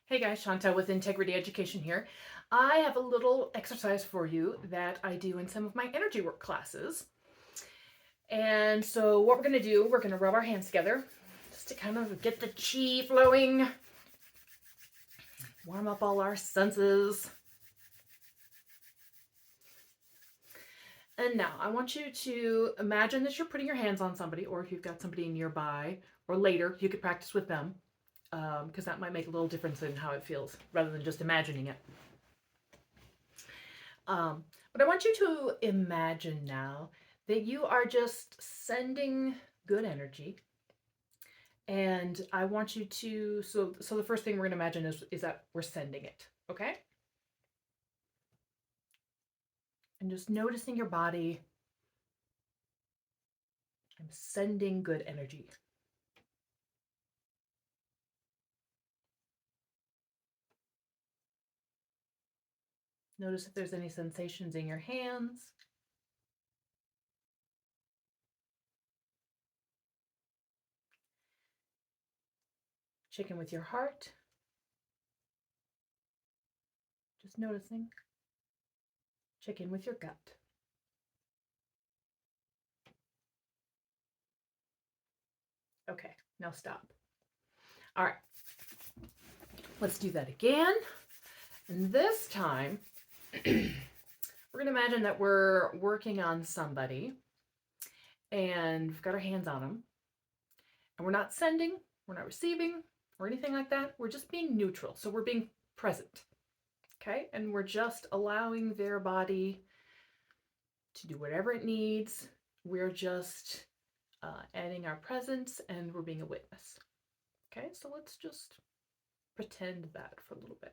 Hey guys, Shanta with Integrity Education here. I have a little exercise for you that I do in some of my energy work classes. And so what we're going to do, we're going to rub our hands together just to kind of get the chi flowing, warm up all our senses. And now I want you to imagine that you're putting your hands on somebody, or if you've got somebody nearby, or later, you could practice with them, because that might make a little difference in how it feels rather than just imagining it. But I want you to imagine now that you are just sending good energy. And I want you to, so the first thing we're going to imagine is that we're sending it, okay? And just noticing your body. I'm sending good energy. Notice if there's any sensations in your hands. Check in with your heart. Just noticing. Check in with your gut. Okay, now stop. All right, let's do that again. And this time, we're going to imagine that we're working on somebody and we've got our hands on them. And we're not sending, we're not receiving, or anything like that. We're just being neutral. So we're being present. Okay? And we're just allowing their body to do whatever it needs. We're just adding our presence and we're being a witness. Okay? So let's just pretend that for a little bit.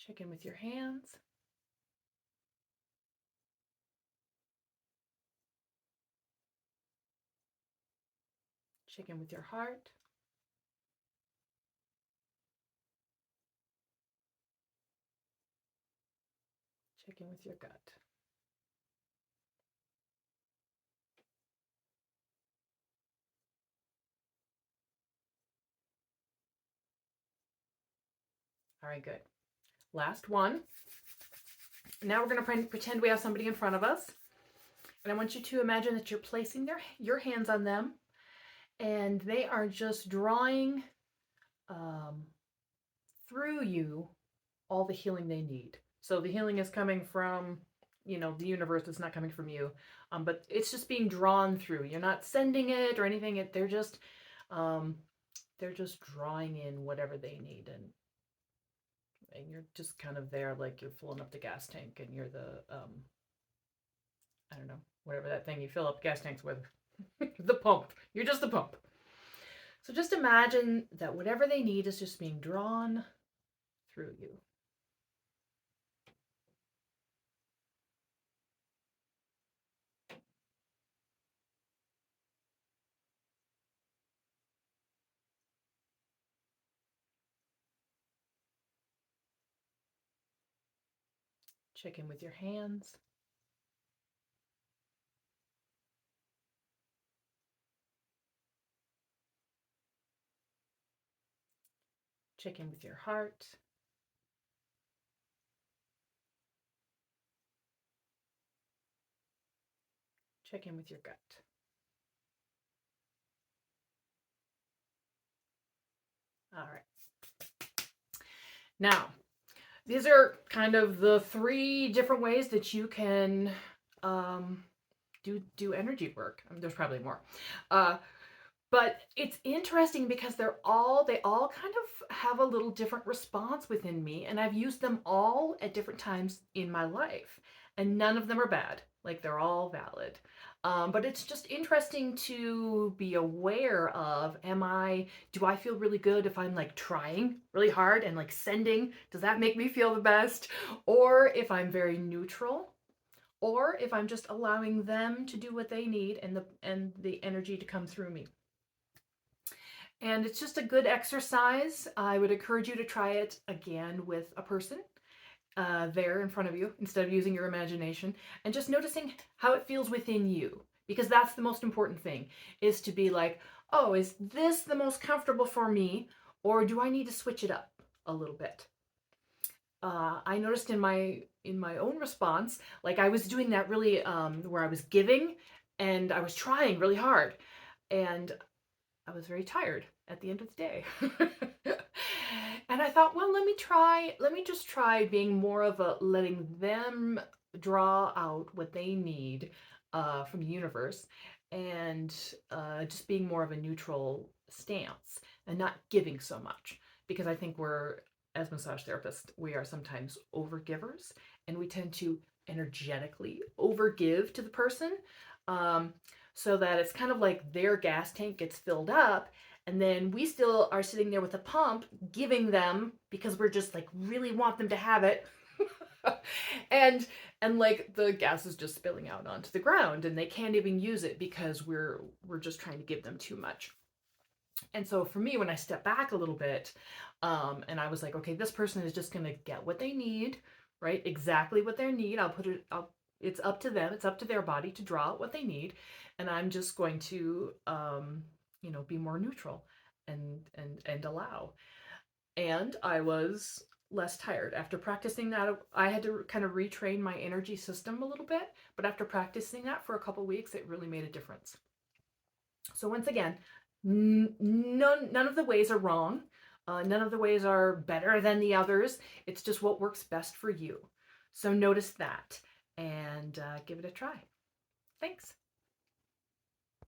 Check in with your hands. Check in with your heart. Check in with your gut. All right, good. Last one. Now we're going to pretend we have somebody in front of us. And I want you to imagine that you're placing your hands on them and they are just drawing through you all the healing they need. So the healing is coming from, the universe. It's not coming from you, but it's just being drawn through. You're not sending it or anything. Um, they're just drawing in whatever they need, and you're just kind of there, like you're filling up the gas tank, and you're the I don't know, whatever that thing you fill up gas tanks with, the pump. You're just the pump. So just imagine that whatever they need is just being drawn through you. Check in with your hands. Check in with your heart. Check in with your gut. All right. Now, these are kind of the 3 different ways that you can do energy work. I mean, there's probably more. But it's interesting because they all kind of have a little different response within me, and I've used them all at different times in my life, and none of them are bad. Like, they're all valid. But it's just interesting to be aware of, do I feel really good if I'm like trying really hard and like sending? Does that make me feel the best? Or if I'm very neutral, or if I'm just allowing them to do what they need and the energy to come through me. And it's just a good exercise. I would encourage you to try it again with a person there in front of you instead of using your imagination, and just noticing how it feels within you, because that's the most important thing, is to be like, oh, is this the most comfortable for me, or do I need to switch it up a little bit? I noticed in my own response, like I was doing that really where I was giving and I was trying really hard, and I was very tired at the end of the day. And I thought, well, let me just try being more of a letting them draw out what they need from the universe, and just being more of a neutral stance and not giving so much. Because I think we're, as massage therapists, we are sometimes over givers, and we tend to energetically over give to the person. Um, so that it's kind of like their gas tank gets filled up, and then we still are sitting there with a pump giving them because we're just like really want them to have it. And like the gas is just spilling out onto the ground and they can't even use it because we're just trying to give them too much. And so for me, when I step back a little bit, and I was like, okay, this person is just going to get what they need, right? Exactly what they need. It's up to them. It's up to their body to draw out what they need. And I'm just going to, be more neutral and allow. And I was less tired after practicing that. I had to kind of retrain my energy system a little bit, but after practicing that for a couple weeks, it really made a difference. So once again, none of the ways are wrong. None of the ways are better than the others. It's just what works best for you. So notice that and give it a try. Thanks.